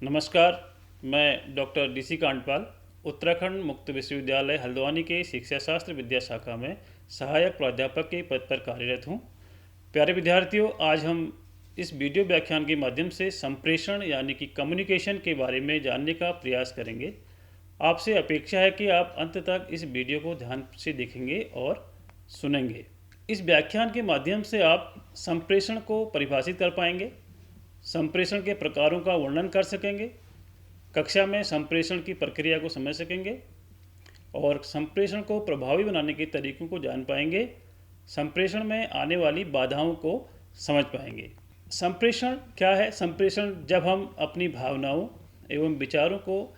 नमस्कार। मैं doctor DC Kandpal Uttarakhand मुक्त विश्वविद्यालय हल्द्वानी के शिक्षा शास्त्र विद्या शाखा में सहायक प्राध्यापक के पद पर कार्यरत हूँ। प्यारे विद्यार्थियों, आज हम इस वीडियो व्याख्यान के माध्यम से संप्रेषण यानी कि कम्युनिकेशन के बारे में जानने का प्रयास करेंगे। आपसे अपेक्षा है कि आप अंत तक इस वीडियो को ध्यान से देखेंगे और सुनेंगे। इस व्याख्यान के माध्यम से आप संप्रेषण को परिभाषित कर पाएंगे, संप्रेषण के प्रकारों का वर्णन कर सकेंगे, कक्षा में संप्रेषण की प्रक्रिया को समझ सकेंगे और संप्रेषण को प्रभावी बनाने के तरीकों को जान पाएंगे। संप्रेषण में आने वाली बाधाओं को समझ पाएंगे। संप्रेषण क्या है? संप्रेषण जब हम अपनी भावनाओं एवं विचारों को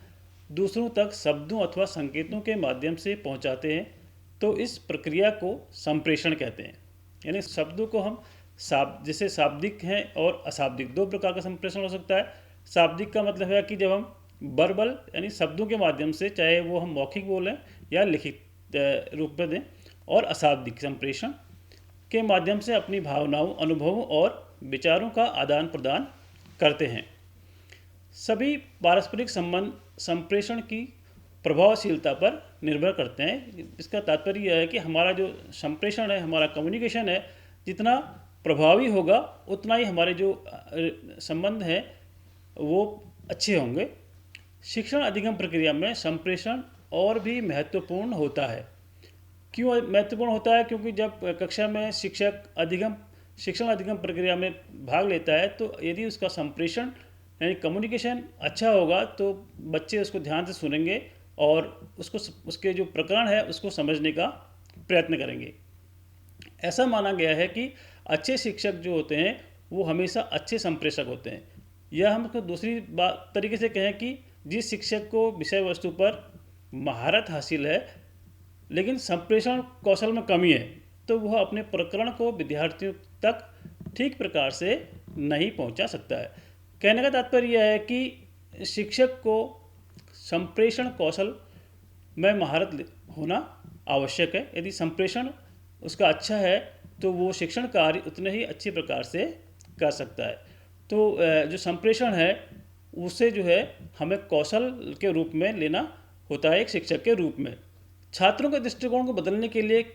दूसरों तक शब्दों अथवा संकेतों के माध्यम से पहुंचाते हैं तो इस प्रक्रिया को संप्रेषण कहते हैं। यानी शब्दों को हम जैसे शाब्दिक हैं और अशाब्दिक, दो प्रकार का संप्रेषण हो सकता है। शाब्दिक का मतलब है कि जब हम वर्बल यानी शब्दों के माध्यम से, चाहे वो हम मौखिक बोलें या लिखित रूप में दें, और अशाब्दिक संप्रेषण के माध्यम से अपनी भावनाओं, अनुभवों और विचारों का आदान प्रदान करते हैं। सभी पारस्परिक संबंध संप्रेषण की प्रभावशीलता पर निर्भर करते हैं। इसका तात्पर्य यह है कि हमारा जो संप्रेषण है, हमारा कम्युनिकेशन है, जितना प्रभावी होगा उतना ही हमारे जो संबंध हैं वो अच्छे होंगे। शिक्षण अधिगम प्रक्रिया में संप्रेषण और भी महत्वपूर्ण होता है। क्यों महत्वपूर्ण होता है? क्योंकि जब कक्षा में शिक्षक शिक्षण अधिगम प्रक्रिया में भाग लेता है तो यदि उसका संप्रेषण यानी कम्युनिकेशन अच्छा होगा तो बच्चे उसको ध्यान से सुनेंगे और उसके जो प्रकरण है उसको समझने का प्रयत्न करेंगे। ऐसा माना गया है कि अच्छे शिक्षक जो होते हैं वो हमेशा अच्छे संप्रेषक होते हैं। यह हम उसको दूसरी बात तरीके से कहें कि जिस शिक्षक को विषय वस्तु पर महारत हासिल है लेकिन संप्रेषण कौशल में कमी है तो वह अपने प्रकरण को विद्यार्थियों तक ठीक प्रकार से नहीं पहुंचा सकता है। कहने का तात्पर्य यह है कि शिक्षक को संप्रेषण कौशल में महारत होना आवश्यक है। यदि संप्रेषण उसका अच्छा है तो वो शिक्षण कार्य उतने ही अच्छे प्रकार से कर सकता है। तो जो संप्रेषण है उसे जो है हमें कौशल के रूप में लेना होता है एक शिक्षक के रूप में। छात्रों के दृष्टिकोण को बदलने के लिए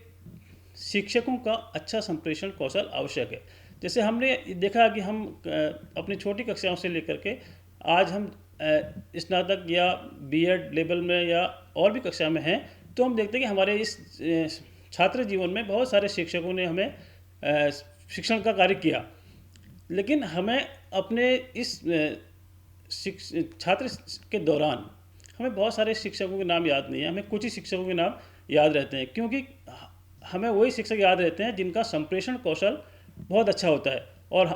शिक्षकों का अच्छा संप्रेषण कौशल आवश्यक है। जैसे हमने देखा कि हम अपनी छोटी कक्षाओं से लेकर के आज हम स्नातक या बीएड लेवल में या और भी कक्षा में हैं तो हम देखते हैं कि हमारे इस छात्र जीवन में बहुत सारे शिक्षकों ने हमें शिक्षण का कार्य किया, लेकिन हमें अपने इस छात्र के दौरान हमें बहुत सारे शिक्षकों के नाम याद नहीं है। हमें कुछ ही शिक्षकों के नाम याद रहते हैं क्योंकि हमें वही शिक्षक याद रहते हैं जिनका संप्रेषण कौशल बहुत अच्छा होता है और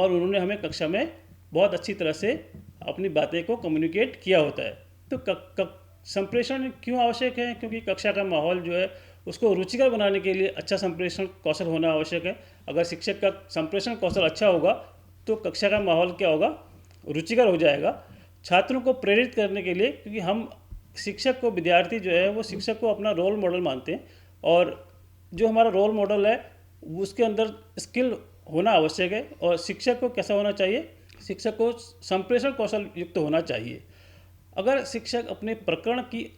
उन्होंने हमें कक्षा में बहुत अच्छी तरह से अपनी बातें को कम्युनिकेट किया होता है। तो संप्रेषण क्यों आवश्यक है? क्योंकि कक्षा का माहौल जो है उसको रुचिकर बनाने के लिए अच्छा संप्रेषण कौशल होना आवश्यक है। अगर शिक्षक का संप्रेषण कौशल अच्छा होगा तो कक्षा का माहौल क्या होगा? रुचिकर हो जाएगा। छात्रों को प्रेरित करने के लिए, क्योंकि हम शिक्षक को, विद्यार्थी जो है वो शिक्षक को अपना रोल मॉडल मानते हैं और जो हमारा रोल मॉडल है उसके अंदर स्किल होना आवश्यक है। और शिक्षक को कैसा होना चाहिए? शिक्षक को संप्रेषण कौशल युक्त होना चाहिए। अगर शिक्षक अपने प्रकरण की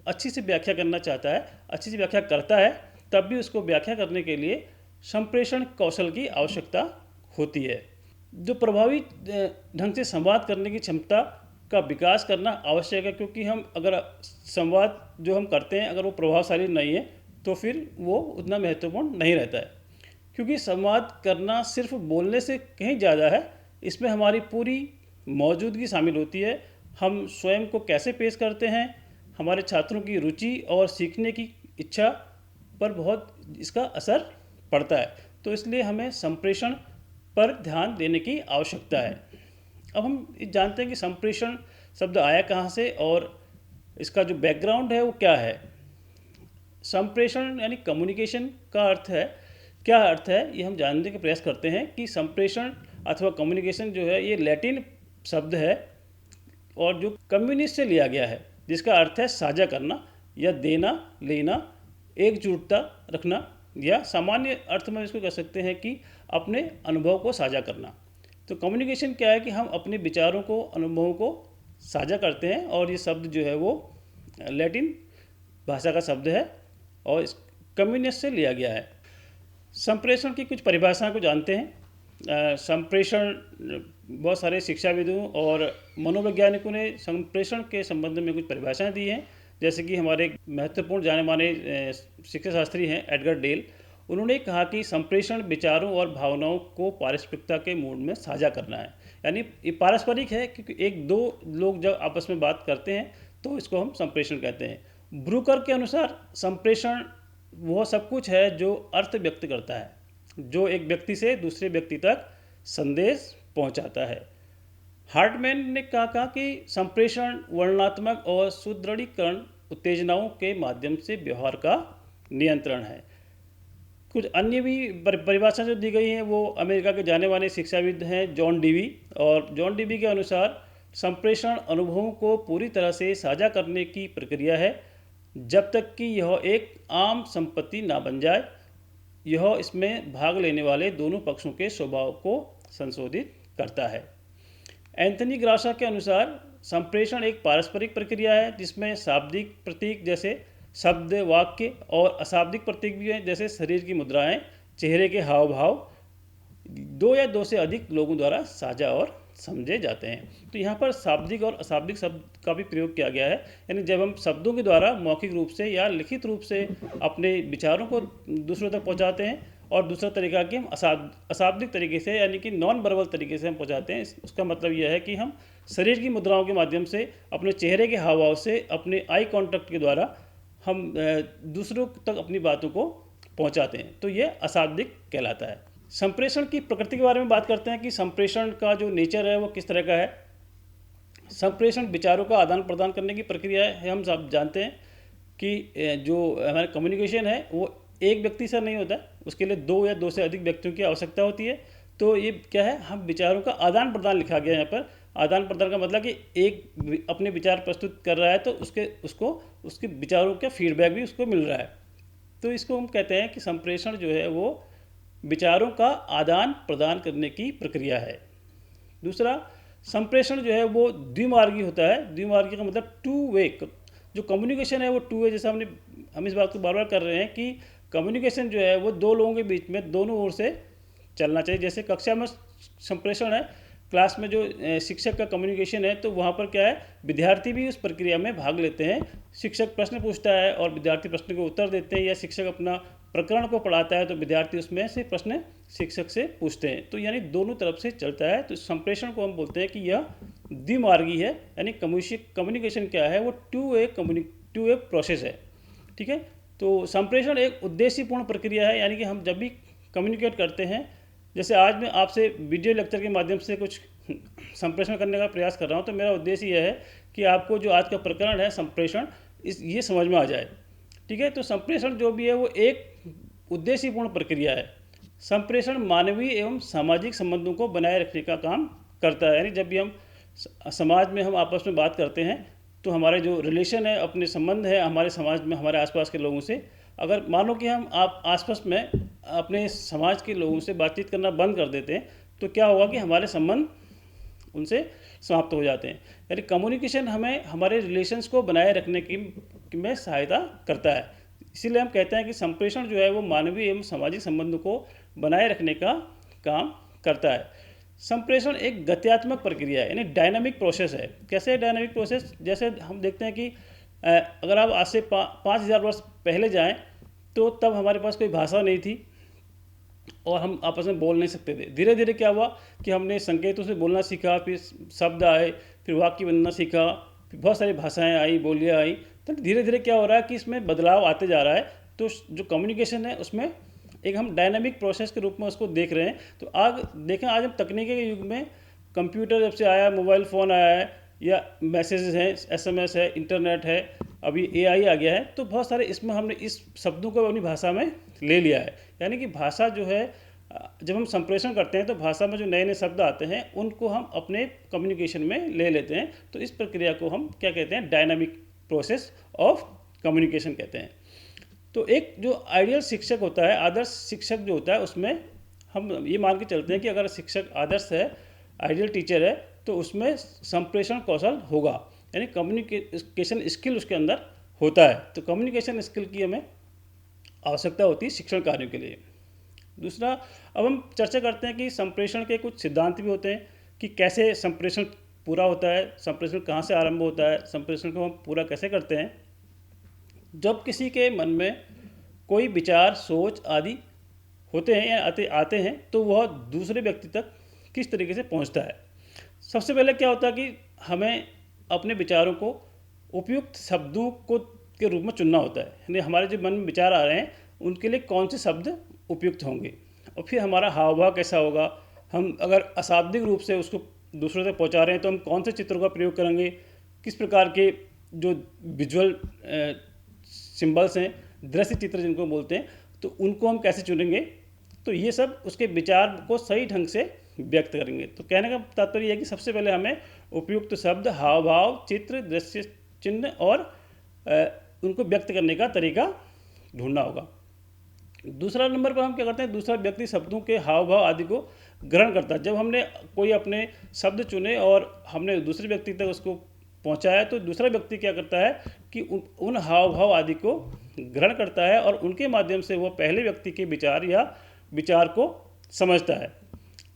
अच्छी से व्याख्या करना चाहता है, अच्छी से व्याख्या करता है, तब भी उसको व्याख्या करने के लिए संप्रेषण कौशल की आवश्यकता होती है। जो प्रभावी ढंग से संवाद करने की क्षमता का विकास करना आवश्यक है, क्योंकि हम अगर संवाद जो हम करते हैं अगर वो प्रभावशाली नहीं है तो फिर वो उतना महत्वपूर्ण नहीं रहता है। क्योंकि संवाद करना सिर्फ बोलने से कहीं ज़्यादा है, इसमें हमारी पूरी मौजूदगी शामिल होती है। हम स्वयं को कैसे पेश करते हैं, हमारे छात्रों की रुचि और सीखने की इच्छा पर बहुत इसका असर पड़ता है। तो इसलिए हमें संप्रेषण पर ध्यान देने की आवश्यकता है। अब हम जानते हैं कि संप्रेषण शब्द आया कहाँ से और इसका जो बैकग्राउंड है वो क्या है। संप्रेषण यानी कम्युनिकेशन का अर्थ है, क्या अर्थ है ये हम जानने का प्रयास करते हैं कि संप्रेषण अथवा कम्युनिकेशन जो है ये लैटिन शब्द है और जो कम्युनिस्ट से लिया गया है, जिसका अर्थ है साझा करना या देना लेना, एकजुटता रखना, या सामान्य अर्थ में इसको कह सकते हैं कि अपने अनुभव को साझा करना। तो कम्युनिकेशन क्या है कि हम अपने विचारों को, अनुभवों को साझा करते हैं और ये शब्द जो है वो लैटिन भाषा का शब्द है और कम्युनिस्ट से लिया गया है। संप्रेषण की कुछ परिभाषाओं को जानते हैं। संप्रेषण बहुत सारे शिक्षाविदों और मनोवैज्ञानिकों ने संप्रेषण के संबंध में कुछ परिभाषाएं दी हैं, जैसे कि हमारे महत्वपूर्ण जाने माने शिक्षा शास्त्री हैं एडगर डेल। उन्होंने कहा कि संप्रेषण विचारों और भावनाओं को पारस्परिकता के मूड में साझा करना है, यानी ये पारस्परिक है क्योंकि एक दो लोग जब आपस में बात करते हैं तो इसको हम संप्रेषण कहते हैं। ब्रूकर के अनुसार संप्रेषण वह सब कुछ है जो अर्थ व्यक्त करता है, जो एक व्यक्ति से दूसरे व्यक्ति तक संदेश पहुंचाता है। हार्टमैन ने कहा कि संप्रेषण वर्णनात्मक और सुदृढ़ीकरण उत्तेजनाओं के माध्यम से व्यवहार का नियंत्रण है। कुछ अन्य भी परिभाषा जो दी गई हैं वो अमेरिका के जाने माने शिक्षाविद हैं जॉन डीवी, और जॉन डीवी के अनुसार संप्रेषण अनुभवों को पूरी तरह से साझा करने की प्रक्रिया है जब तक कि यह एक आम संपत्ति ना बन जाए। यह इसमें भाग लेने वाले दोनों पक्षों के स्वभाव को संशोधित करता है। एंथनी ग्राशा के अनुसार संप्रेषण एक पारस्परिक प्रक्रिया है जिसमें शाब्दिक प्रतीक जैसे शब्द, वाक्य और अशाब्दिक प्रतीक भी हैं, जैसे शरीर की मुद्राएं, चेहरे के हाव भाव, दो या दो से अधिक लोगों द्वारा साझा और समझे जाते हैं। तो यहाँ पर शाब्दिक और अशाब्दिक शब्द का भी प्रयोग किया गया है, यानी जब हम शब्दों के द्वारा मौखिक रूप से या लिखित रूप से अपने विचारों को दूसरों तक पहुँचाते हैं, और दूसरा तरीका कि हम अशाब्दिक तरीके से यानी कि नॉन वर्बल तरीके से हम पहुँचाते हैं। उसका मतलब यह है कि हम शरीर की मुद्राओं के माध्यम से, अपने चेहरे के हाव भाव से, अपने आई कॉन्टैक्ट के द्वारा हम दूसरों तक अपनी बातों को पहुंचाते हैं, तो ये अशाब्दिक कहलाता है। संप्रेषण की प्रकृति के बारे में बात करते हैं कि संप्रेषण का जो नेचर है वो किस तरह का है। संप्रेषण विचारों का आदान प्रदान करने की प्रक्रिया है। हम सब जानते हैं कि जो हमारा कम्युनिकेशन है वो एक व्यक्ति से नहीं होता, उसके लिए दो या दो से अधिक व्यक्तियों की आवश्यकता होती है। तो ये क्या है, हम विचारों का आदान प्रदान लिखा गया है यहाँ पर। आदान प्रदान का मतलब कि एक अपने विचार प्रस्तुत कर रहा है तो उसके विचारों का फीडबैक भी उसको मिल रहा है। तो इसको हम कहते हैं कि संप्रेषण जो है वो विचारों का आदान प्रदान करने की प्रक्रिया है। दूसरा, संप्रेषण जो है वो द्विमार्गी होता है। द्विमार्गी का मतलब टू वे। जो कम्युनिकेशन है वो टू वे, जैसा हम इस बात को बार बार कर रहे हैं कि कम्युनिकेशन जो है वो दो लोगों के बीच में दोनों ओर से चलना चाहिए। जैसे कक्षा में संप्रेषण है, क्लास में जो शिक्षक का कम्युनिकेशन है, तो वहाँ पर क्या है, विद्यार्थी भी उस प्रक्रिया में भाग लेते हैं। शिक्षक प्रश्न पूछता है और विद्यार्थी प्रश्न को उत्तर देते हैं, या शिक्षक अपना प्रकरण को पढ़ाता है तो विद्यार्थी उसमें से प्रश्न शिक्षक से पूछते हैं। तो यानी दोनों तरफ से चलता है। तो संप्रेषण को हम बोलते हैं कि यह द्विमार्गी है, यानी कम्युनिकेशन क्या है, वो टू वे प्रोसेस है। ठीक है। तो संप्रेषण एक उद्देश्यपूर्ण प्रक्रिया है, यानी कि हम जब भी कम्युनिकेट करते हैं, जैसे आज मैं आपसे वीडियो लेक्चर के माध्यम से कुछ संप्रेषण करने का प्रयास कर रहा हूं, तो मेरा उद्देश्य यह है कि आपको जो आज का प्रकरण है संप्रेषण, ये समझ में आ जाए। ठीक है। तो संप्रेषण जो भी है वो एक उद्देश्यपूर्ण प्रक्रिया है। संप्रेषण मानवीय एवं सामाजिक संबंधों को बनाए रखने का काम करता है। यानी जब भी हम समाज में हम आपस में बात करते हैं तो हमारे जो रिलेशन है, अपने संबंध है हमारे समाज में हमारे आसपास के लोगों से, अगर मान लो कि हम आप आसपास में अपने समाज के लोगों से बातचीत करना बंद कर देते हैं, तो क्या होगा कि हमारे संबंध उनसे समाप्त हो जाते हैं। यानी कम्युनिकेशन हमें हमारे रिलेशंस को बनाए रखने की में सहायता करता है। इसीलिए हम कहते हैं कि संप्रेषण जो है वो मानवीय एवं सामाजिक संबंधों को बनाए रखने का काम करता है। संप्रेषण एक गत्यात्मक प्रक्रिया है, यानी डायनामिक प्रोसेस है। कैसे डायनामिक प्रोसेस? जैसे हम देखते हैं कि अगर आप आज से 5000 वर्ष पहले जाएं तो तब हमारे पास कोई भाषा नहीं थी और हम आपस में बोल नहीं सकते थे। धीरे धीरे क्या हुआ कि हमने संकेतों से बोलना सीखा, फिर शब्द आए, फिर वाक्य बनना सीखा, फिर बहुत सारी भाषाएं आई, बोलियाँ आई। तो धीरे धीरे क्या हो रहा है कि इसमें बदलाव आते जा रहा है। तो जो कम्युनिकेशन है उसमें एक हम डायनामिक प्रोसेस के रूप में उसको देख रहे हैं। तो आज देखें, आज हम तकनीकी के युग में कंप्यूटर जब से आया, मोबाइल फ़ोन आया है, या मैसेजेस हैं, SMS है, इंटरनेट है, अभी AI आ गया है, तो बहुत सारे इसमें हमने इस शब्दों को अपनी भाषा में ले लिया है। यानी कि भाषा जो है, जब हम संप्रेषण करते हैं तो भाषा में जो नए नए शब्द आते हैं उनको हम अपने कम्युनिकेशन में ले लेते हैं। तो इस प्रक्रिया को हम क्या कहते हैं, डायनामिक प्रोसेस ऑफ कम्युनिकेशन कहते हैं। तो एक जो आइडियल शिक्षक होता है, आदर्श शिक्षक जो होता है, उसमें हम ये मान के चलते हैं कि अगर शिक्षक आदर्श है, आइडियल टीचर है, तो उसमें संप्रेषण कौशल होगा, यानी कम्युनिकेशन स्किल उसके अंदर होता है। तो कम्युनिकेशन स्किल की हमें आवश्यकता होती है शिक्षण कार्यों के लिए। दूसरा, अब हम चर्चा करते हैं कि संप्रेषण के कुछ सिद्धांत भी होते हैं कि कैसे संप्रेषण पूरा होता है, संप्रेषण कहाँ से आरंभ होता है, संप्रेषण को हम पूरा कैसे करते हैं। जब किसी के मन में कोई विचार, सोच आदि होते हैं या आते हैं तो वह दूसरे व्यक्ति तक किस तरीके से पहुंचता है। सबसे पहले क्या होता है कि हमें अपने विचारों को उपयुक्त शब्दों को के रूप में चुनना होता है, यानी हमारे जो मन में विचार आ रहे हैं उनके लिए कौन से शब्द उपयुक्त होंगे, और फिर हमारा हाव भाव कैसा होगा। हम अगर अशाब्दिक रूप से उसको दूसरों तक पहुंचा रहे हैं तो हम कौन से चित्रों का प्रयोग करेंगे, किस प्रकार के जो विजुअल सिंबल्स हैं, दृश्य चित्र जिनको बोलते हैं, तो उनको हम कैसे चुनेंगे। तो ये सब उसके विचार को सही ढंग से व्यक्त करेंगे। तो कहने का तात्पर्य है कि सबसे पहले हमें उपयुक्त शब्द, हाव भाव, चित्र, दृश्य चिन्ह और उनको व्यक्त करने का तरीका ढूंढना होगा। दूसरा नंबर पर हम क्या करते हैं, दूसरा व्यक्ति शब्दों के हाव भाव आदि को ग्रहण करता है। जब हमने कोई अपने शब्द चुने और हमने दूसरे व्यक्ति तक उसको पहुंचाया तो दूसरा व्यक्ति क्या करता है कि उन हाव भाव आदि को ग्रहण करता है और उनके माध्यम से वह पहले व्यक्ति के विचार को समझता है।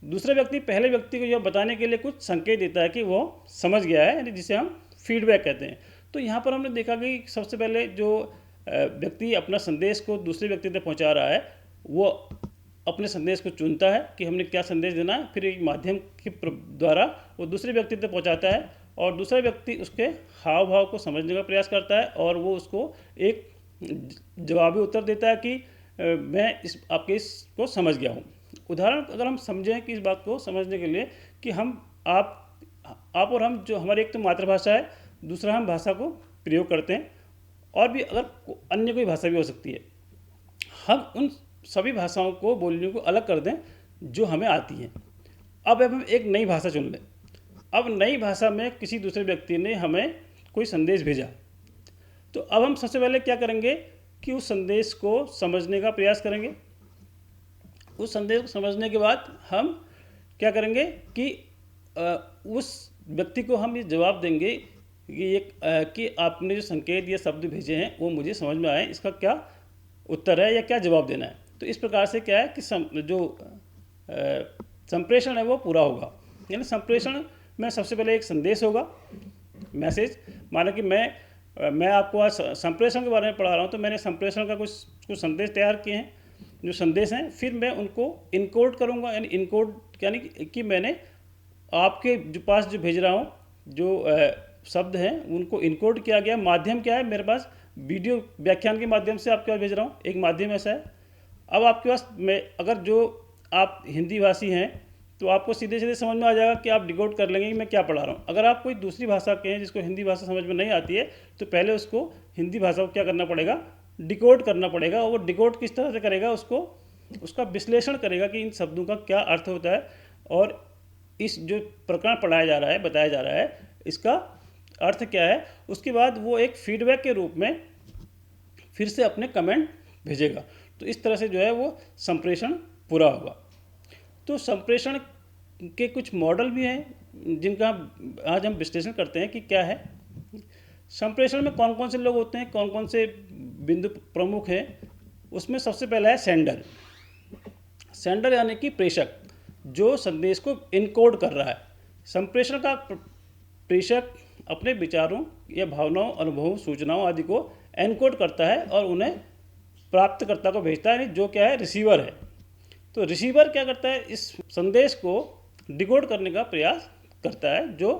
दूसरा व्यक्ति पहले व्यक्ति को यह बताने के लिए कुछ संकेत देता है कि वो समझ गया है, यानी जिसे हम फीडबैक कहते हैं। तो यहाँ पर हमने देखा कि सबसे पहले जो व्यक्ति अपना संदेश को दूसरे व्यक्ति तक पहुँचा रहा है वो अपने संदेश को चुनता है कि हमने क्या संदेश देना है, फिर एक माध्यम के द्वारा वो दूसरे व्यक्ति तक पहुँचाता है और दूसरा व्यक्ति उसके हाव भाव को समझने का प्रयास करता है और वो उसको एक जवाबी उत्तर देता है कि मैं आपके इसको समझ गया हूँ। उदाहरण अगर हम समझें कि इस बात को समझने के लिए कि आप और हम, जो हमारी एक तो मातृभाषा है, दूसरा हम भाषा को प्रयोग करते हैं और भी अगर अन्य कोई भाषा भी हो सकती है, हम उन सभी भाषाओं को, बोलियों को अलग कर दें जो हमें आती हैं। अब हम एक नई भाषा चुन लें। अब नई भाषा में किसी दूसरे व्यक्ति ने हमें कोई संदेश भेजा, तो अब हम सबसे पहले क्या करेंगे कि उस संदेश को समझने का प्रयास करेंगे। उस संदेश को समझने के बाद हम क्या करेंगे कि उस व्यक्ति को हम ये जवाब देंगे कि आपने जो संकेत या शब्द भेजे हैं वो मुझे समझ में आए, इसका क्या उत्तर है या क्या जवाब देना है। तो इस प्रकार से क्या है कि संप्रेषण है वो पूरा होगा। यानी संप्रेषण में सबसे पहले एक संदेश होगा, मैसेज। माना कि मैं आपको आज संप्रेषण के बारे में पढ़ा रहा हूँ, तो मैंने संप्रेषण का कुछ संदेश तैयार किए हैं, जो संदेश हैं, फिर मैं उनको इनकोड करूँगा। यानी इनकोड यानी कि मैंने आपके पास जो भेज रहा हूँ, जो शब्द हैं उनको इनकोड किया गया। माध्यम क्या है, मेरे पास वीडियो व्याख्यान के माध्यम से आपके पास भेज रहा हूँ, एक माध्यम ऐसा है। अब आपके पास अगर जो आप हिंदी भाषी हैं तो आपको सीधे सीधे समझ में आ जाएगा कि आप डिकोड कर लेंगे कि मैं क्या पढ़ा रहा हूँ। अगर आप कोई दूसरी भाषा के हैं जिसको हिंदी भाषा समझ में नहीं आती है तो पहले उसको हिंदी भाषा को क्या करना पड़ेगा, डिकोड करना पड़ेगा। और वो डिकोड किस तरह से करेगा, उसका विश्लेषण करेगा कि इन शब्दों का क्या अर्थ होता है और इस जो प्रकरण पढ़ाया जा रहा है, बताया जा रहा है, इसका अर्थ क्या है। उसके बाद वो एक फीडबैक के रूप में फिर से अपने कमेंट भेजेगा। तो इस तरह से जो है वो संप्रेषण पूरा होगा। तो संप्रेषण के कुछ मॉडल भी हैं जिनका आज हम विश्लेषण करते हैं कि क्या है संप्रेषण में, कौन कौन से लोग होते हैं, कौन कौन से बिंदु प्रमुख हैं। उसमें सबसे पहला है सेंडर। सेंडर यानी कि प्रेषक, जो संदेश को इनकोड कर रहा है। संप्रेषण का प्रेषक अपने विचारों या भावनाओं, अनुभवों, सूचनाओं आदि को एनकोड करता है और उन्हें प्राप्तकर्ता को भेजता है, जो क्या है, रिसीवर है। तो रिसीवर क्या करता है, इस संदेश को डिकोड करने का प्रयास करता है जो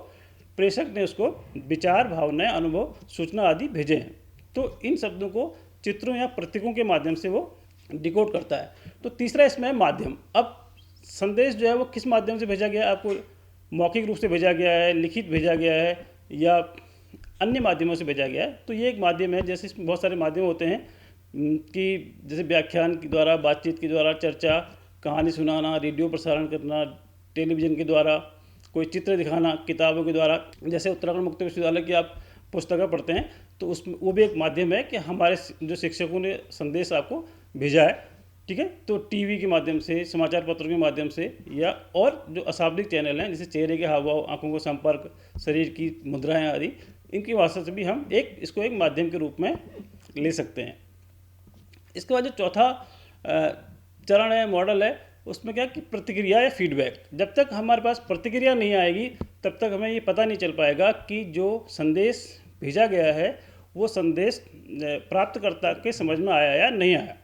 प्रेषक ने उसको विचार, भावनाएं, अनुभव, सूचना आदि भेजे हैं। तो इन शब्दों को चित्रों या प्रतीकों के माध्यम से वो डिकोड करता है। तो तीसरा इसमें है माध्यम। अब संदेश जो है वो किस माध्यम से भेजा गया है, आपको मौखिक रूप से भेजा गया है, लिखित भेजा गया है या अन्य माध्यमों से भेजा गया है। तो ये एक माध्यम है। जैसे इसमें बहुत सारे माध्यम होते हैं कि जैसे व्याख्यान के द्वारा, बातचीत के द्वारा, चर्चा, कहानी सुनाना, रेडियो प्रसारण करना, टेलीविज़न के द्वारा, कोई चित्र दिखाना, किताबों के द्वारा। जैसे उत्तराखंड मुक्त विश्वविद्यालय की आप पुस्तकें पढ़ते हैं तो उसमें वो भी एक माध्यम है कि हमारे जो शिक्षकों ने संदेश आपको भेजा है। ठीक है। तो टीवी के माध्यम से, समाचार पत्रों के माध्यम से, या और जो अशाब्दिक चैनल हैं जैसे चेहरे के हाव भाव, आंखों का संपर्क, शरीर की मुद्राएं आदि, इनकी भाषा से भी हम इसको एक माध्यम के रूप में ले सकते हैं। इसके बाद जो चौथा चरण है, मॉडल है, उसमें क्या कि प्रतिक्रिया या फीडबैक। जब तक हमारे पास प्रतिक्रिया नहीं आएगी तब तक हमें ये पता नहीं चल पाएगा कि जो संदेश भेजा गया है वो संदेश प्राप्तकर्ता के समझ में आया या नहीं आया।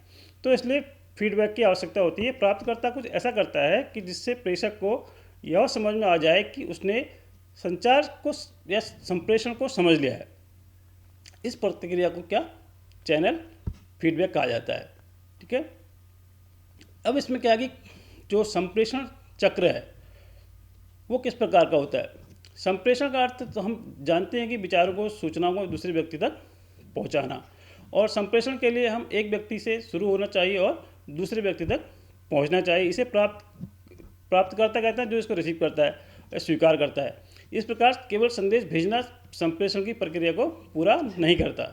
तो इसलिए फीडबैक की आवश्यकता होती है। प्राप्तकर्ता कुछ ऐसा करता है कि जिससे प्रेषक को यह समझ में आ जाए कि उसने संचार को या संप्रेषण को समझ लिया है। इस प्रतिक्रिया को क्या चैनल फीडबैक कहा जाता है। ठीक है। अब इसमें क्या है कि जो संप्रेषण चक्र है वो किस प्रकार का होता है। संप्रेषण का अर्थ तो हम जानते हैं कि विचारों को, सूचनाओं को दूसरे व्यक्ति तक पहुंचाना, और संप्रेषण के लिए हम एक व्यक्ति से शुरू होना चाहिए और दूसरे व्यक्ति तक पहुंचना चाहिए। इसे प्राप्तकर्ता कहते हैं, जो इसको रिसीव करता है या स्वीकार करता है। इस प्रकार केवल संदेश भेजना संप्रेषण की प्रक्रिया को पूरा नहीं करता।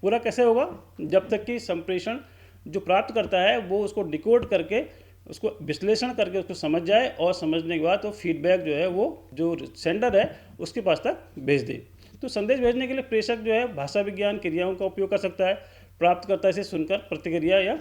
पूरा कैसे होगा? जब तक कि संप्रेषण जो प्राप्त करता है वो उसको डिकोड करके, उसको विश्लेषण करके उसको समझ जाए, और समझने के बाद तो फीडबैक जो है वो जो सेंडर है उसके पास तक भेज दे। तो संदेश भेजने के लिए प्रेषक जो है भाषा विज्ञान क्रियाओं का उपयोग कर सकता है। प्राप्तकर्ता से सुनकर प्रतिक्रिया या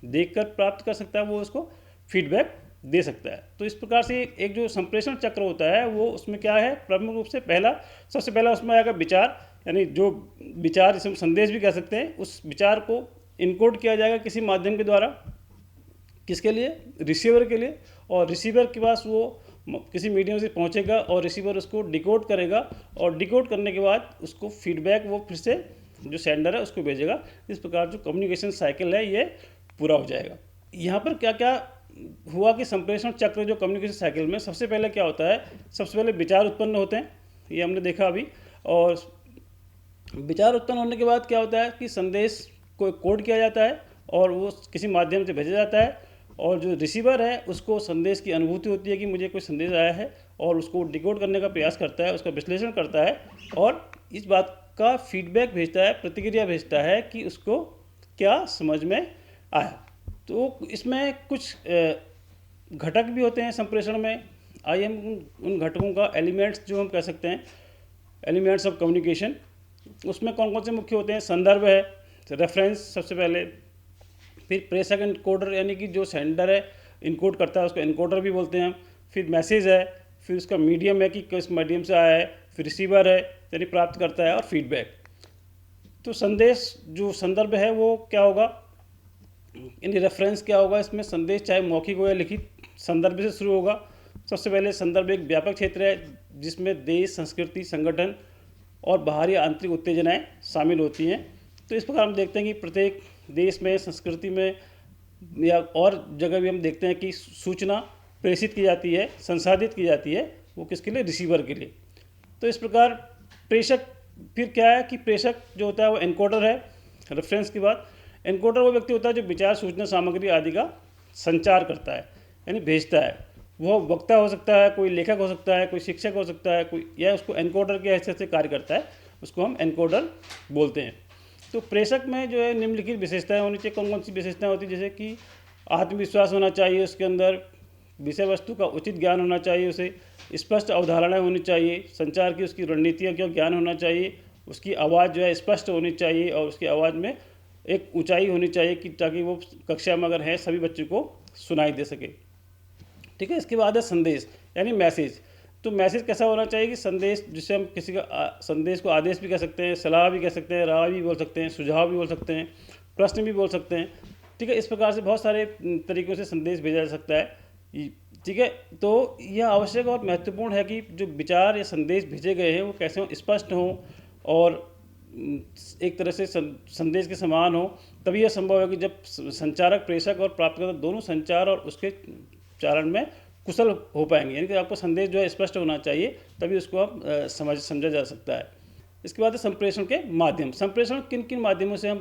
देखकर प्राप्त कर सकता है, वो उसको फीडबैक दे सकता है। तो इस प्रकार से एक जो संप्रेषण चक्र होता है वो, उसमें क्या है, प्रमुख रूप से सबसे पहला उसमें आएगा विचार, यानी जो विचार, जिसे हम संदेश भी कह सकते हैं, उस विचार को इनकोड किया जाएगा किसी माध्यम के द्वारा। किसके लिए? रिसीवर के लिए। और रिसीवर के पास वो किसी मीडियम से पहुंचेगा और रिसीवर उसको डिकोड करेगा, और डिकोड करने के बाद उसको फीडबैक वो फिर से जो सेंडर है उसको भेजेगा। इस प्रकार जो कम्युनिकेशन साइकिल है ये पूरा हो जाएगा। यहाँ पर क्या क्या हुआ कि संप्रेषण चक्र, जो कम्युनिकेशन साइकिल में सबसे पहले क्या होता है, सबसे पहले विचार उत्पन्न होते हैं, ये हमने देखा अभी। और विचार उत्पन्न होने के बाद क्या होता है कि संदेश को कोड किया जाता है और वो किसी माध्यम से भेजा जाता है, और जो रिसीवर है उसको संदेश की अनुभूति होती है कि मुझे कोई संदेश आया है, और उसको डिकोड करने का प्रयास करता है, उसका विश्लेषण करता है, और इस बात का फीडबैक भेजता है, प्रतिक्रिया भेजता है कि उसको क्या समझ में आया। तो इसमें कुछ घटक भी होते हैं संप्रेषण में। आइए हम उन घटकों का, एलिमेंट्स जो हम कह सकते हैं, एलिमेंट्स ऑफ कम्युनिकेशन, उसमें कौन कौन से मुख्य होते हैं। संदर्भ है, रेफरेंस सबसे पहले, फिर प्रेषक एनकोडर, यानी कि जो सेंडर है इनकोड करता है उसको एनकोडर भी बोलते हैं हम। फिर मैसेज है, फिर उसका मीडियम है कि किस मीडियम से आया है, फिर रिसीवर है यानी प्राप्त करता है, और फीडबैक। तो संदेश जो संदर्भ है वो क्या होगा, यानी रेफरेंस क्या होगा इसमें। संदेश चाहे मौखिक हो या लिखित, संदर्भ से शुरू होगा। सबसे पहले संदर्भ एक व्यापक क्षेत्र है जिसमें देश, संस्कृति, संगठन और बाहरी आंतरिक उत्तेजनाएं शामिल होती हैं। तो इस प्रकार हम देखते हैं कि प्रत्येक देश में, संस्कृति में या और जगह भी हम देखते हैं कि सूचना प्रेषित की जाती है, संसाधित की जाती है, वो किसके लिए? रिसीवर के लिए। तो इस प्रकार प्रेषक, फिर क्या है कि प्रेषक जो होता है वो एनकोडर है। रेफरेंस के बाद एनकोडर वो व्यक्ति होता है जो विचार, सूचना, सामग्री आदि का संचार करता है, यानी भेजता है। वो वक्ता हो सकता है, कोई लेखक हो सकता है, कोई शिक्षक हो सकता है, कोई, या उसको एनकोडर के हैसियत से कार्य करता है, उसको हम एनकोडर बोलते हैं। तो प्रेषक में जो है निम्नलिखित विशेषताएं होनी चाहिए। कौन कौन सी विशेषताएं होती है? जैसे कि आत्मविश्वास होना चाहिए उसके अंदर, विषय वस्तु का उचित ज्ञान होना चाहिए, उसे स्पष्ट अवधारणाएं होनी चाहिए, संचार की उसकी रणनीतियों का ज्ञान होना चाहिए, उसकी आवाज़ जो है स्पष्ट होनी चाहिए, और उसकी आवाज़ में एक ऊंचाई होनी चाहिए कि ताकि वो कक्षा में अगर है सभी बच्चों को सुनाई दे सके। ठीक है। इसके बाद है संदेश, यानी मैसेज। तो मैसेज कैसा होना चाहिए कि संदेश, जिसे हम किसी का संदेश को आदेश भी कह सकते हैं, सलाह भी कह सकते हैं, राय भी बोल सकते हैं, सुझाव भी बोल सकते हैं, प्रश्न भी बोल सकते हैं। ठीक है। इस प्रकार से बहुत सारे तरीक़ों से संदेश भेजा जा सकता है। ठीक है। तो यह आवश्यक और महत्वपूर्ण है कि जो विचार या संदेश भेजे गए हैं वो कैसे हों, स्पष्ट हों और एक तरह से संदेश के समान हो। तभी यह संभव है कि जब संचारक, प्रेषक और प्राप्तकर्ता दोनों संचार और उसके चारण में कुशल हो पाएंगे। यानी कि आपको संदेश जो है स्पष्ट होना चाहिए, तभी उसको आप समझा जा सकता है। इसके बाद है संप्रेषण के माध्यम। संप्रेषण किन किन माध्यमों से हम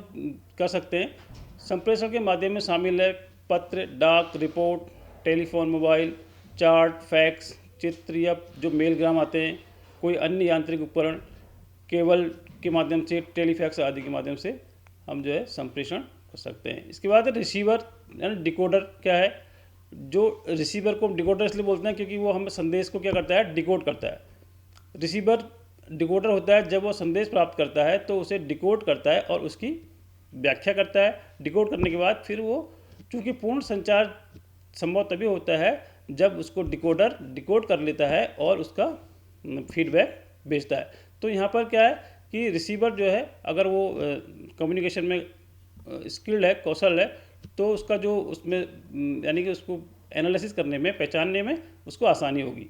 कर सकते हैं? संप्रेषण के माध्यम में शामिल है पत्र, डाक, report, telephone, mobile, chart, fax, चित्र, या जो मेलग्राम आते हैं, कोई अन्य यांत्रिक उपकरण, केबल के माध्यम से, टेलीफैक्स आदि के माध्यम से हम जो है संप्रेषण कर सकते हैं। इसके बाद रिसीवर यानी डिकोडर क्या है, जो रिसीवर को डिकोडर इसलिए बोलते हैं क्योंकि वो हमें संदेश को क्या करता है, डिकोड करता है। रिसीवर डिकोडर होता है, जब वो संदेश प्राप्त करता है तो उसे डिकोड करता है और उसकी व्याख्या करता है। डिकोड करने के बाद फिर वो, चूँकि पूर्ण संचार संभव तभी होता है जब उसको डिकोडर डिकोड कर लेता है और उसका फीडबैक भेजता है। तो यहाँ पर क्या है कि रिसीवर जो है, अगर वो कम्युनिकेशन में स्किल्ड है, कौशल है, तो उसका जो उसमें यानी कि उसको एनालिसिस करने में, पहचानने में उसको आसानी होगी।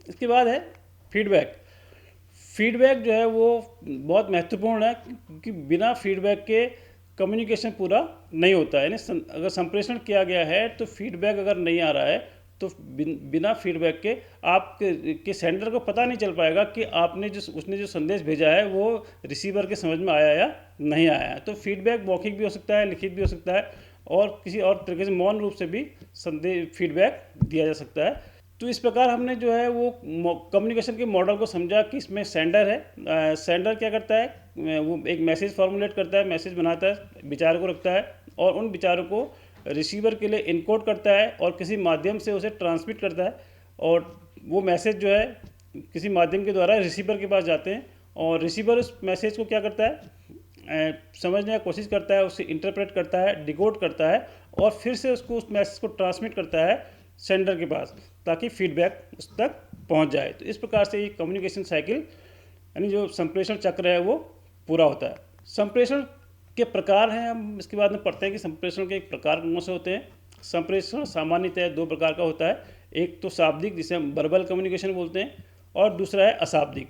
इसके बाद है फीडबैक। फीडबैक जो है वो बहुत महत्वपूर्ण है, क्योंकि बिना फीडबैक के कम्युनिकेशन पूरा नहीं होता है। यानी अगर संप्रेषण किया गया है तो फीडबैक अगर नहीं आ रहा है तो बिना फीडबैक के आपके सेंडर को पता नहीं चल पाएगा कि उसने जो संदेश भेजा है वो रिसीवर के समझ में आया या नहीं आया है। तो फीडबैक मौखिक भी हो सकता है, लिखित भी हो सकता है, और किसी और तरीके से मौन रूप से भी फीडबैक दिया जा सकता है। तो इस प्रकार हमने जो है वो कम्युनिकेशन के मॉडल को समझा कि इसमें सेंडर है। सेंडर क्या करता है, वो एक मैसेज फॉर्मुलेट करता है, मैसेज बनाता है, विचार को रखता है और उन विचारों को रिसीवर के लिए इनकोड करता है और किसी माध्यम से उसे ट्रांसमिट करता है। और वो मैसेज जो है किसी माध्यम के द्वारा रिसीवर के पास जाते हैं और रिसीवर उस मैसेज को क्या करता है, समझने की कोशिश करता है, उसे इंटरप्रेट करता है, डिकोड करता है और फिर से उसको उस मैसेज को ट्रांसमिट करता है सेंडर के पास, ताकि फीडबैक उस तक पहुंच जाए। तो इस प्रकार से ये कम्युनिकेशन साइकिल यानी जो संप्रेषण चक्र है वो पूरा होता है। संप्रेषण के प्रकार हैं, हम इसके बाद में पढ़ते हैं कि संप्रेषण के प्रकार कौन से होते हैं। संप्रेषण सामान्यतः दो प्रकार का होता है, एक तो शाब्दिक जिसे हम वर्बल कम्युनिकेशन बोलते हैं, और दूसरा है अशाब्दिक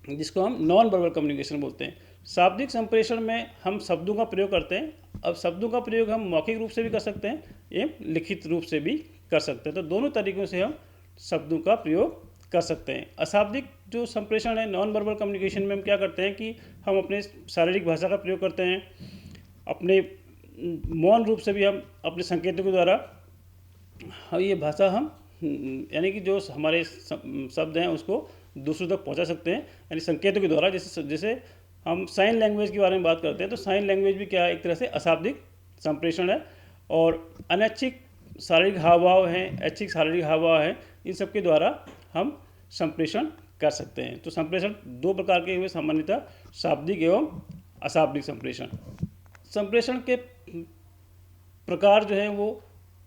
जिसको हम नॉन वर्बल कम्युनिकेशन बोलते हैं। शाब्दिक संप्रेषण में हम शब्दों का प्रयोग करते हैं। अब शब्दों का प्रयोग हम मौखिक रूप से भी कर सकते हैं एवं लिखित रूप से भी कर सकते हैं, तो दोनों तरीक़ों से हम शब्दों का प्रयोग कर सकते हैं। अशाब्दिक जो संप्रेषण है, नॉन वर्बल कम्युनिकेशन में हम क्या करते हैं कि हम अपने शारीरिक भाषा का प्रयोग करते हैं, अपने मौन रूप से भी हम अपने संकेतों के द्वारा ये भाषा हम यानी कि जो हमारे शब्द हैं उसको दूसरों तक पहुंचा सकते हैं, यानी संकेतों के द्वारा। जैसे हम साइन लैंग्वेज के बारे में बात करते हैं, तो साइन लैंग्वेज भी क्या है, एक तरह से अशाब्दिक संप्रेषण है। और अनैच्छिक शारीरिक हाव भाव हैं, ऐच्छिक शारीरिक हाव भाव हैं, इन सब के द्वारा हम संप्रेषण कर सकते हैं। तो संप्रेषण दो प्रकार के हुए, सामान्यतः शाब्दिक एवं अशाब्दिक संप्रेषण। संप्रेषण के प्रकार जो हैं वो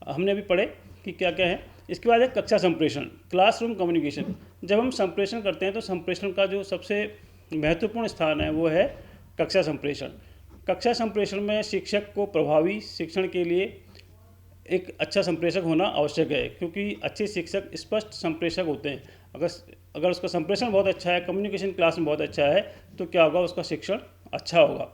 हमने अभी पढ़े कि क्या क्या है। इसके बाद है कक्षा संप्रेषण, क्लासरूम कम्युनिकेशन। जब हम संप्रेषण करते हैं तो संप्रेषण का जो सबसे महत्वपूर्ण स्थान है वो है कक्षा संप्रेषण। कक्षा संप्रेषण में शिक्षक को प्रभावी शिक्षण के लिए एक अच्छा संप्रेषक होना आवश्यक है, क्योंकि अच्छे शिक्षक स्पष्ट संप्रेषक होते हैं। अगर उसका संप्रेषण बहुत अच्छा है, कम्युनिकेशन क्लास में बहुत अच्छा है, तो क्या होगा, उसका शिक्षण अच्छा होगा।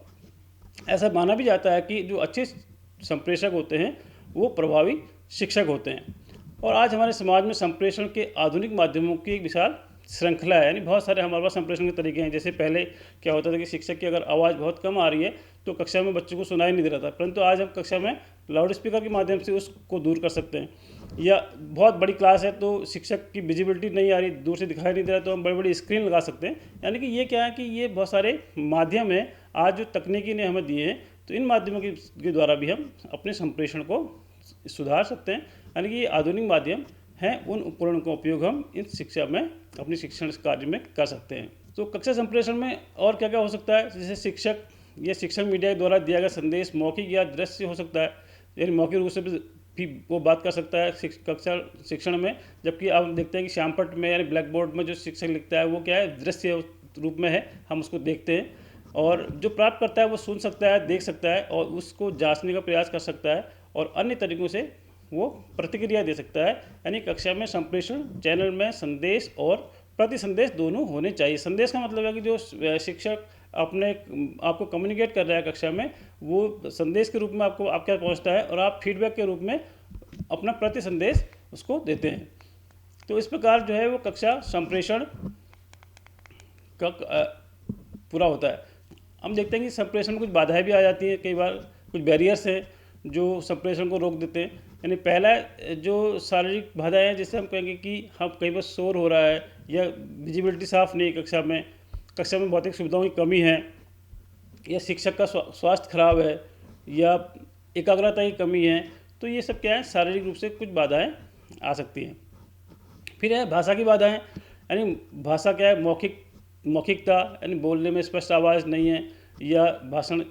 ऐसा माना भी जाता है कि जो अच्छे संप्रेषक होते हैं वो प्रभावी शिक्षक होते हैं। और आज हमारे समाज में संप्रेषण के आधुनिक माध्यमों की एक विशाल श्रृंखला है, यानी बहुत सारे हमारे पास संप्रेषण के तरीके हैं। जैसे पहले क्या होता था कि शिक्षक की अगर आवाज़ बहुत कम आ रही है तो कक्षा में बच्चों को सुनाई नहीं दे रहा था, परंतु आज हम कक्षा में लाउड स्पीकर के माध्यम से उसको दूर कर सकते हैं। या बहुत बड़ी क्लास है तो शिक्षक की विजिबिलिटी नहीं आ रही, दूर से दिखाई नहीं दे रहा, तो हम बड़ी बड़ी स्क्रीन लगा सकते हैं। यानी कि ये क्या है कि ये बहुत सारे माध्यम हैं आज जो तकनीकी ने हमें दिए हैं, तो इन माध्यमों के द्वारा भी हम अपने संप्रेषण को सुधार सकते हैं। यानी कि ये आधुनिक माध्यम हैं, उन उपकरणों का उपयोग हम इन शिक्षा में, अपनी शिक्षण कार्य में कर सकते हैं। तो कक्षा संप्रेषण में और क्या क्या हो सकता है, जैसे शिक्षक या शिक्षण मीडिया के द्वारा दिया गया संदेश मौखिक या दृश्य हो सकता है, यानी मौखिक रूप से भी वो बात कर सकता है कक्षा शिक्षण में। जबकि आप देखते हैं कि श्यामपट्ट में यानी ब्लैक बोर्ड में जो शिक्षक लिखता है वो क्या है, दृश्य रूप में है, हम उसको देखते हैं, और जो प्राप्त करता है वो सुन सकता है, देख सकता है और उसको जांचने का प्रयास कर सकता है और अन्य तरीक़ों से वो प्रतिक्रिया दे सकता है। यानी कक्षा में संप्रेषण चैनल में संदेश और प्रति संदेश दोनों होने चाहिए। संदेश का मतलब है कि जो शिक्षक आपको कम्युनिकेट कर रहा है कक्षा में, वो संदेश के रूप में आपको आपके पास पहुँचता है और आप फीडबैक के रूप में अपना प्रति संदेश उसको देते हैं। तो इस प्रकार जो है वो कक्षा संप्रेषण का पूरा होता है। हम देखते हैं कि संप्रेषण में कुछ बाधाएं भी आ जाती हैं, कई बार कुछ बैरियर्स हैं जो संप्रेषण को रोक देते हैं। यानी पहला जो शारीरिक बाधाएं हैं, जिससे हम कहेंगे कि हम कई बार शोर हो रहा है या विजिबिलिटी साफ नहीं है कक्षा में भौतिक सुविधाओं की कमी है या शिक्षक का स्वास्थ्य खराब है या एकाग्रता की कमी है, तो ये सब क्या है, शारीरिक रूप से कुछ बाधाएं आ सकती हैं। फिर है भाषा की बाधाएं, यानी भाषा क्या है, मौखिकता, यानी बोलने में स्पष्ट आवाज़ नहीं है, या भाषण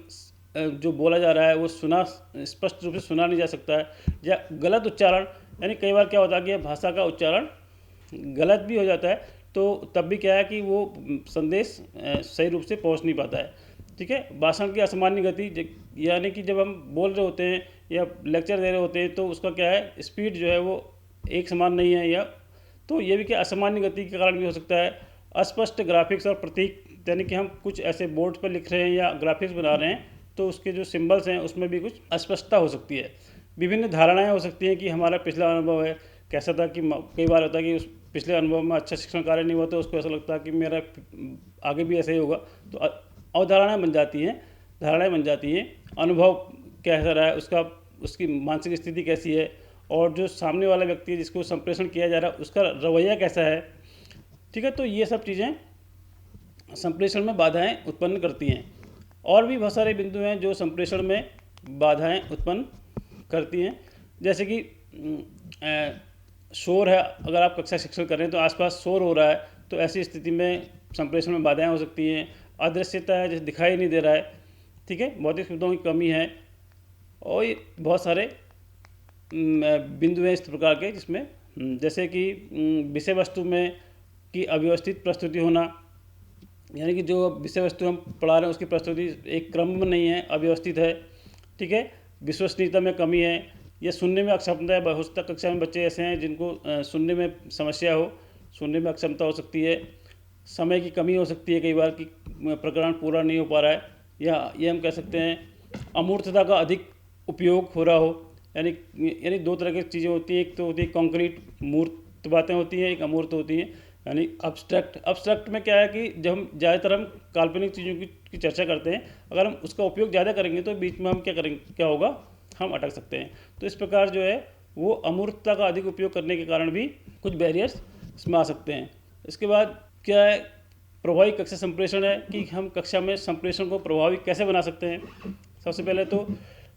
जो बोला जा रहा है वो स्पष्ट रूप से सुना नहीं जा सकता है, या गलत उच्चारण, यानी कई बार क्या होता है कि भाषा का उच्चारण गलत भी हो जाता है, तो तब भी क्या है कि वो संदेश सही रूप से पहुंच नहीं पाता है। ठीक है। भाषण की असामान्य गति, यानी कि जब हम बोल रहे होते हैं या लेक्चर दे रहे होते हैं तो उसका क्या है, स्पीड जो है वो एक समान नहीं है, या तो ये भी क्या असामान्य गति के कारण भी हो सकता है। अस्पष्ट ग्राफिक्स और प्रतीक, यानी कि हम कुछ ऐसे बोर्ड पर लिख रहे हैं या ग्राफिक्स बना रहे हैं तो उसके जो सिंबल्स हैं उसमें भी कुछ अस्पष्टता हो सकती है। विभिन्न धारणाएं हो सकती हैं कि हमारा पिछला अनुभव है कैसा था, कि कई बार होता है कि उस पिछले अनुभव में अच्छा शिक्षण कार्य नहीं हुआ तो उसको ऐसा लगता है कि मेरा आगे भी ऐसा ही होगा, तो अवधारणाएं बन जाती हैं, धारणाएं बन जाती हैं। अनुभव कैसा रहा है उसका, उसकी मानसिक स्थिति कैसी है, और जो सामने वाला व्यक्ति है जिसको संप्रेषण किया जा रहा है उसका रवैया कैसा है। ठीक है। तो ये सब चीज़ें संप्रेषण में बाधाएं उत्पन्न करती हैं। और भी बहुत सारे बिंदु हैं जो संप्रेषण में बाधाएं उत्पन्न करती हैं, जैसे कि शोर है। अगर आप कक्षा शिक्षण कर रहे हैं तो आसपास शोर हो रहा है, तो ऐसी स्थिति में संप्रेषण में बाधाएं हो सकती हैं। अदृश्यता है, जैसे दिखाई नहीं दे रहा है। ठीक है। भौतिक सुविधाओं की कमी है, और ये बहुत सारे बिंदु हैं इस प्रकार के, जिसमें जैसे कि विषय वस्तु में की अव्यवस्थित प्रस्तुति होना, यानी कि जो विषय वस्तु हम पढ़ा रहे हैं उसकी प्रस्तुति एक क्रम में नहीं है, अव्यवस्थित है। ठीक है। विश्वसनीयता में कमी है, या सुनने में अक्षमता है। बहुत कक्षा में बच्चे ऐसे हैं जिनको सुनने में समस्या हो, सुनने में अक्षमता हो सकती है। समय की कमी हो सकती है, कई बार कि प्रकरण पूरा नहीं हो पा रहा है, या ये हम कह सकते हैं अमूर्तता का अधिक उपयोग हो रहा हो। यानी दो तरह की चीज़ें होती हैं, एक तो होती है कॉन्क्रीट मूर्त बातें होती हैं, एक अमूर्त होती हैं, यानी अब्स्ट्रैक्ट में क्या है कि जब हम ज़्यादातर हम काल्पनिक चीज़ों की चर्चा करते हैं, अगर हम उसका उपयोग ज़्यादा करेंगे तो बीच में हम क्या करेंगे, क्या होगा, हम अटक सकते हैं। तो इस प्रकार जो है वो अमूर्तता का अधिक उपयोग करने के कारण भी कुछ बैरियर्स इसमें आ सकते हैं। इसके बाद क्या है, प्रभावी कक्षा संप्रेषण है कि हम कक्षा में संप्रेषण को प्रभावी कैसे बना सकते हैं। सबसे पहले तो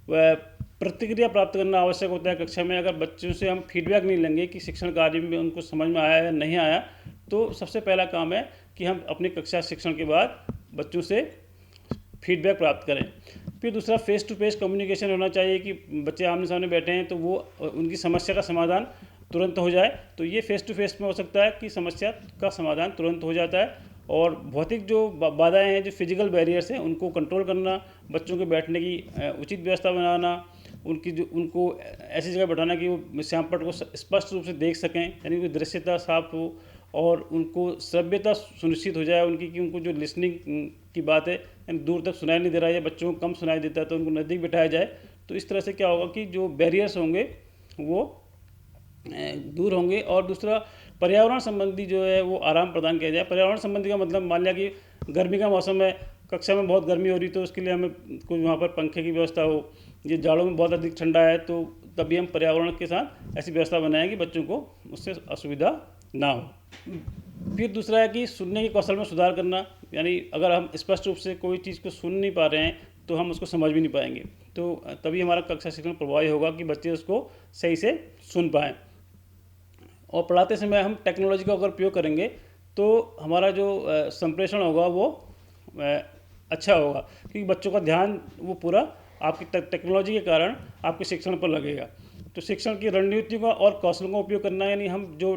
प्रतिक्रिया प्राप्त करना आवश्यक होता है कक्षा में। अगर बच्चों से हम फीडबैक नहीं लेंगे कि शिक्षण कार्य में उनको समझ में आया या नहीं आया, तो सबसे पहला काम है कि हम अपने कक्षा शिक्षण के बाद बच्चों से फीडबैक प्राप्त करें। फिर दूसरा, फेस टू फेस कम्युनिकेशन होना चाहिए कि बच्चे आमने सामने बैठे हैं तो वो उनकी समस्या का समाधान तुरंत हो जाए। तो ये फेस टू फेस में हो सकता है कि समस्या का समाधान तुरंत हो जाता है। और भौतिक जो बाधाएं हैं, जो फिजिकल बैरियर्स हैं, उनको कंट्रोल करना, बच्चों के बैठने की उचित व्यवस्था बनाना, उनको ऐसी जगह बैठाना कि वो श्यामपट्ट को स्पष्ट रूप से देख सकें, यानी कि दृश्यता साफ हो, और उनको श्रव्यता सुनिश्चित हो जाए उनकी, कि उनको जो लिसनिंग की बात है यानी दूर तक सुनाई नहीं दे रहा है या बच्चों को कम सुनाई देता है तो उनको नज़दीक बिठाया जाए। तो इस तरह से क्या होगा कि जो बैरियर्स होंगे वो दूर होंगे। और दूसरा, पर्यावरण संबंधी जो है वो आराम प्रदान किया जाए। पर्यावरण संबंधी का मतलब, मान लिया कि गर्मी का मौसम है, कक्षा में बहुत गर्मी हो रही, तो उसके लिए हमें कुछ वहाँ पर पंखे की व्यवस्था हो। ये जाड़ों में बहुत अधिक ठंडा है, तो तभी हम पर्यावरण के साथ ऐसी व्यवस्था बनाएं कि बच्चों को उससे असुविधा ना हो। फिर दूसरा है कि सुनने के कौशल में सुधार करना, यानी अगर हम स्पष्ट रूप से कोई चीज़ को सुन नहीं पा रहे हैं तो हम उसको समझ भी नहीं पाएंगे, तो तभी हमारा कक्षा शिक्षण प्रभावी होगा कि बच्चे उसको सही से सुन पाएँ। और पढ़ाते समय हम टेक्नोलॉजी का अगर उपयोग करेंगे तो हमारा जो संप्रेषण होगा वो अच्छा होगा, क्योंकि बच्चों का ध्यान वो पूरा आपकी टेक्नोलॉजी के कारण आपके शिक्षण पर लगेगा। तो शिक्षण की रणनीतियों का और कौशलों का उपयोग करना, यानी हम जो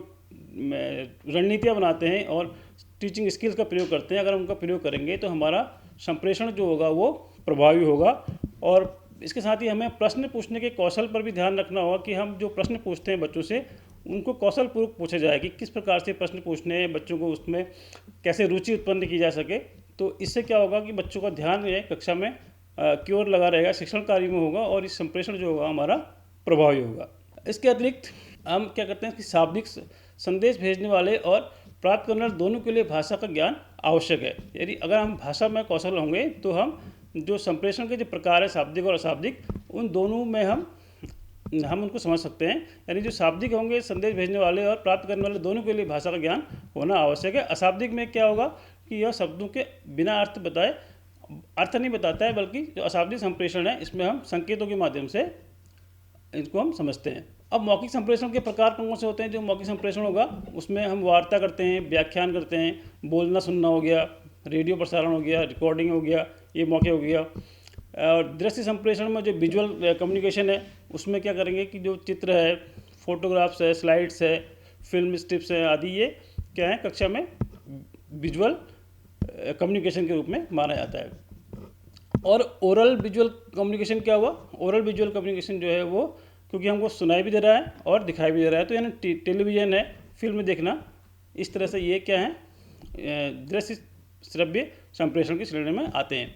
रणनीतियाँ बनाते हैं और टीचिंग स्किल्स का प्रयोग करते हैं, अगर हम उनका प्रयोग करेंगे तो हमारा संप्रेषण जो होगा वो प्रभावी होगा। और इसके साथ ही हमें प्रश्न पूछने के कौशल पर भी ध्यान रखना होगा कि हम जो प्रश्न पूछते हैं बच्चों से, उनको कौशलपूर्वक पूछा जाए कि किस प्रकार से प्रश्न पूछने हैं, बच्चों को उसमें कैसे रुचि उत्पन्न की जा सके। तो इससे क्या होगा कि बच्चों का ध्यान है कक्षा में की ओर लगा रहेगा, शिक्षण कार्य में होगा, और इस संप्रेषण जो होगा हमारा प्रभावी होगा। इसके अतिरिक्त हम क्या करते हैं कि शाब्दिक संदेश भेजने वाले और प्राप्त करने वाले दोनों के लिए भाषा का ज्ञान आवश्यक है। यदि अगर हम भाषा में कौशल होंगे तो हम जो संप्रेषण के जो प्रकार है, शाब्दिक और अशाब्दिक, उन दोनों में हम उनको समझ सकते हैं। यानी जो शाब्दिक होंगे, संदेश भेजने वाले और प्राप्त करने वाले, दोनों के लिए भाषा का ज्ञान होना आवश्यक है। अशाब्दिक में क्या होगा कि यह शब्दों के बिना अर्थ बताए अर्थ नहीं बताता है, बल्कि जो अशाब्दिक संप्रेषण है इसमें हम संकेतों के माध्यम से इसको हम समझते हैं। अब मौखिक संप्रेषण के प्रकार कौन कौन से होते हैं? जो मौखिक संप्रेषण होगा उसमें हम वार्ता करते हैं, व्याख्यान करते हैं, बोलना सुनना हो गया, रेडियो प्रसारण हो गया, रिकॉर्डिंग हो गया, ये मौके हो गया। और दृश्य संप्रेषण में जो विजुअल कम्युनिकेशन है उसमें क्या करेंगे कि जो चित्र है, फोटोग्राफ्स है, स्लाइड्स है, फिल्म स्ट्रिप्स है आदि, ये क्या है कक्षा में विजुअल कम्युनिकेशन के रूप में माना जाता है। और ओरल विजुअल कम्युनिकेशन क्या हुआ? ओरल विजुअल कम्युनिकेशन जो है वो क्योंकि हमको सुनाई भी दे रहा है और दिखाई भी दे रहा है, तो यानी टेलीविज़न है, फिल्म देखना, इस तरह से ये क्या है दृश्य श्रव्य संप्रेषण की श्रेणी में आते हैं।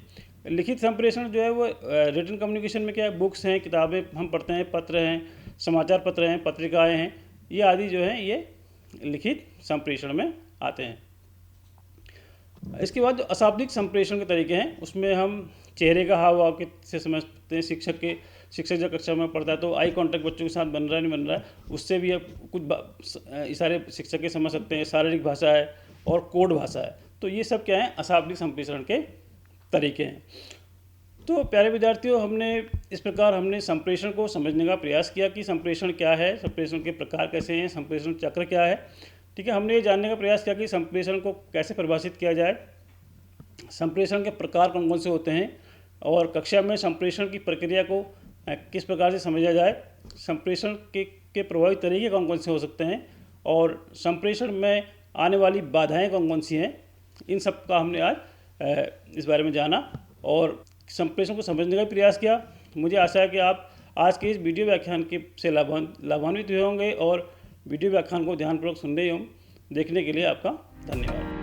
लिखित संप्रेषण जो है वो रिटन कम्युनिकेशन में क्या है, बुक्स हैं, किताबें हम पढ़ते हैं, पत्र हैं, समाचार पत्र हैं, पत्रिकाएँ हैं, ये आदि जो हैं ये लिखित संप्रेषण में आते हैं। इसके बाद जो अशाब्दिक संप्रेषण के तरीके हैं उसमें हम चेहरे का हाव भाव से समझते हैं। शिक्षक जब कक्षा में पढ़ता है तो आई कांटेक्ट बच्चों के साथ बन रहा है नहीं बन रहा है, उससे भी अब कुछ इशारे शिक्षक के समझ सकते हैं। शारीरिक भाषा है और कोड भाषा है, तो ये सब क्या है अशाब्दिक संप्रेषण के तरीके हैं। तो प्यारे विद्यार्थियों, इस प्रकार हमने संप्रेषण को समझने का प्रयास किया कि संप्रेषण क्या है, संप्रेषण के प्रकार कैसे हैं, संप्रेषण चक्र क्या है। ठीक है, हमने ये जानने का प्रयास किया कि संप्रेषण को कैसे परिभाषित किया जाए, संप्रेषण के प्रकार कौन कौन से होते हैं, और कक्षा में संप्रेषण की प्रक्रिया को किस प्रकार से समझा जाए, संप्रेषण के प्रभावी तरीके कौन कौन से हो सकते हैं, और संप्रेषण में आने वाली बाधाएं कौन कौन सी हैं, इन सब का हमने आज इस बारे में जाना और संप्रेषण को समझने का प्रयास किया। मुझे आशा है कि आप आज के इस वीडियो व्याख्यान से लाभान्वित हुए होंगे और वीडियो व्याख्यान को ध्यानपूर्वक सुन रहे होंगे। देखने के लिए आपका धन्यवाद।